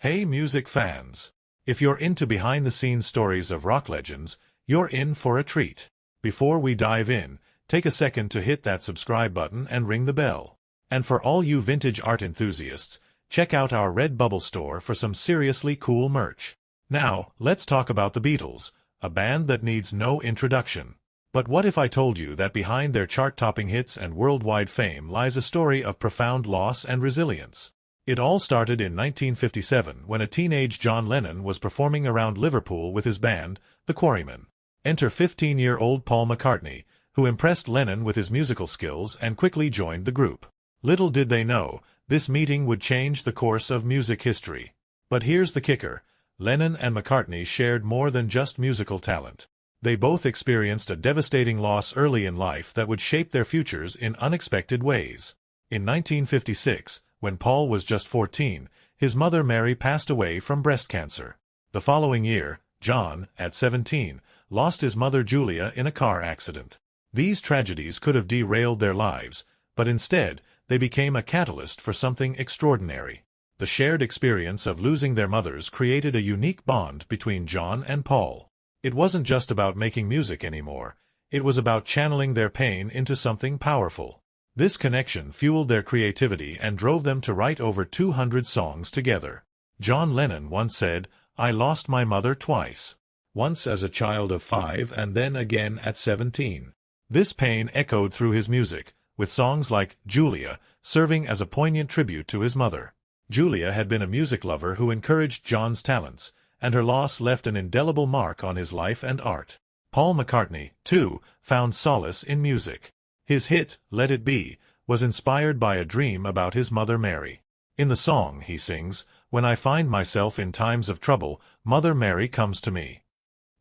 Hey music fans! If you're into behind-the-scenes stories of rock legends, you're in for a treat. Before we dive in, take a second to hit that subscribe button and ring the bell. And for all you vintage art enthusiasts, check out our Redbubble store for some seriously cool merch. Now, let's talk about the Beatles, a band that needs no introduction. But what if I told you that behind their chart-topping hits and worldwide fame lies a story of profound loss and resilience? It all started in 1957 when a teenage John Lennon was performing around Liverpool with his band, the Quarrymen. Enter 15-year-old Paul McCartney, who impressed Lennon with his musical skills and quickly joined the group. Little did they know, this meeting would change the course of music history. But here's the kicker: Lennon and McCartney shared more than just musical talent. They both experienced a devastating loss early in life that would shape their futures in unexpected ways. In 1956, when Paul was just 14, his mother Mary passed away from breast cancer. The following year, John, at 17, lost his mother Julia in a car accident. These tragedies could have derailed their lives, but instead, they became a catalyst for something extraordinary. The shared experience of losing their mothers created a unique bond between John and Paul. It wasn't just about making music anymore. It was about channeling their pain into something powerful. This connection fueled their creativity and drove them to write over 200 songs together. John Lennon once said, "I lost my mother twice. Once as a child of 5 and then again at 17. This pain echoed through his music, with songs like Julia serving as a poignant tribute to his mother. Julia had been a music lover who encouraged John's talents, and her loss left an indelible mark on his life and art. Paul McCartney, too, found solace in music. His hit, Let It Be, was inspired by a dream about his mother Mary. In the song, he sings, "When I find myself in times of trouble, Mother Mary comes to me."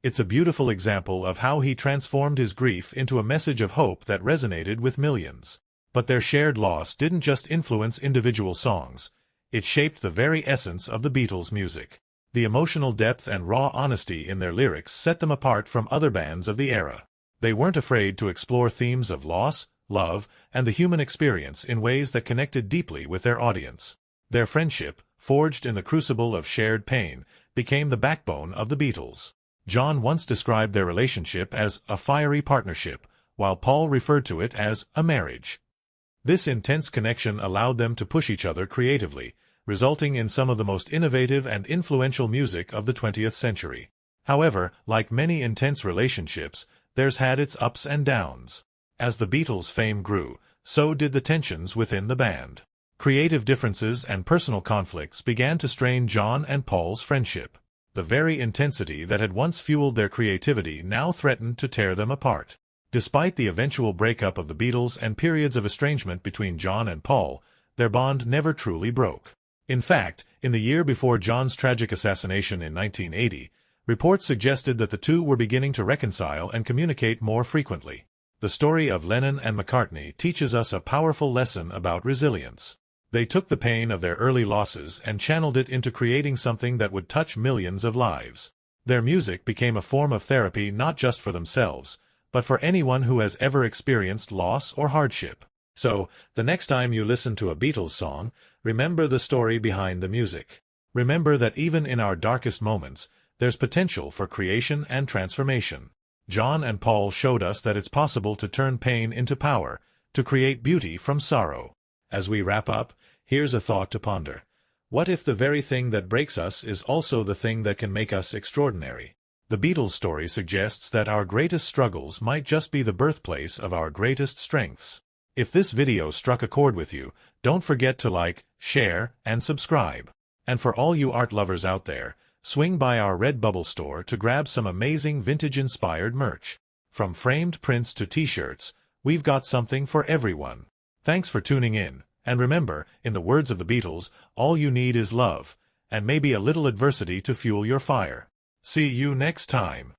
It's a beautiful example of how he transformed his grief into a message of hope that resonated with millions. But their shared loss didn't just influence individual songs. It shaped the very essence of the Beatles' music. The emotional depth and raw honesty in their lyrics set them apart from other bands of the era. They weren't afraid to explore themes of loss, love, and the human experience in ways that connected deeply with their audience. Their friendship, forged in the crucible of shared pain, became the backbone of the Beatles. John once described their relationship as a fiery partnership, while Paul referred to it as a marriage. This intense connection allowed them to push each other creatively, resulting in some of the most innovative and influential music of the 20th century. However, like many intense relationships, theirs had its ups and downs. As the Beatles' fame grew, so did the tensions within the band. Creative differences and personal conflicts began to strain John and Paul's friendship. The very intensity that had once fueled their creativity now threatened to tear them apart. Despite the eventual breakup of the Beatles and periods of estrangement between John and Paul, their bond never truly broke. In fact, in the year before John's tragic assassination in 1980, reports suggested that the two were beginning to reconcile and communicate more frequently. The story of Lennon and McCartney teaches us a powerful lesson about resilience. They took the pain of their early losses and channeled it into creating something that would touch millions of lives. Their music became a form of therapy not just for themselves, but for anyone who has ever experienced loss or hardship. So, the next time you listen to a Beatles song, remember the story behind the music. Remember that even in our darkest moments, there's potential for creation and transformation. John and Paul showed us that it's possible to turn pain into power, to create beauty from sorrow. As we wrap up, here's a thought to ponder. What if the very thing that breaks us is also the thing that can make us extraordinary? The Beatles story suggests that our greatest struggles might just be the birthplace of our greatest strengths. If this video struck a chord with you, don't forget to like, share, and subscribe. And for all you art lovers out there, swing by our Redbubble store to grab some amazing vintage-inspired merch. From framed prints to t-shirts, we've got something for everyone. Thanks for tuning in, and remember, in the words of the Beatles, all you need is love, and maybe a little adversity to fuel your fire. See you next time.